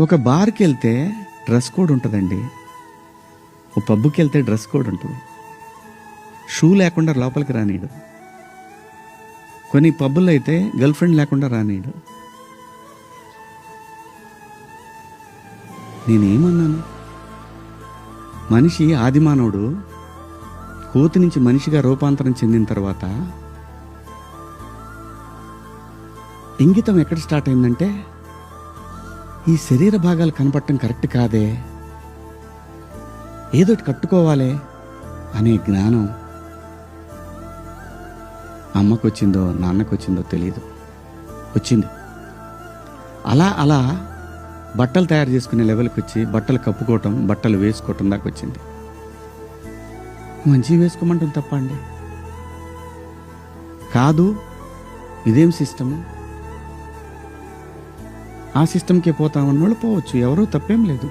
ఒక బార్కి వెళ్తే dress code ఉంటుందండి. ఒక పబ్కి వెళ్తే డ్రెస్ కోడ్ ఉంటుంది. షూ లేకుండా లోపలికి రానీయడు. కొన్ని పబ్బుల్లో అయితే గర్ల్ ఫ్రెండ్ లేకుండా రానీయడు. నేనేమన్నాను? మనిషి ఆదిమానవుడు కోతి నుంచి మనిషిగా రూపాంతరం చెందిన తర్వాత ఇంగితం ఎక్కడ స్టార్ట్ అయిందంటే, ఈ శరీర భాగాలు కనపడటం కరెక్ట్ కాదే, ఏదోటి కట్టుకోవాలి అనే జ్ఞానం అమ్మకు వచ్చిందో నాన్నకు వచ్చిందో తెలీదు, వచ్చింది. అలా అలా బట్టలు తయారు చేసుకునే లెవెల్కి వచ్చి బట్టలు కప్పుకోవటం, బట్టలు వేసుకోవటం దాకా వచ్చింది. మంచిగా వేసుకోమంటుంది తప్ప అండి? కాదు, ఇదేం సిస్టము, ఆ సిస్టమ్కే పోతామన్న వాళ్ళు పోవచ్చు, ఎవరూ తప్పేం లేదు.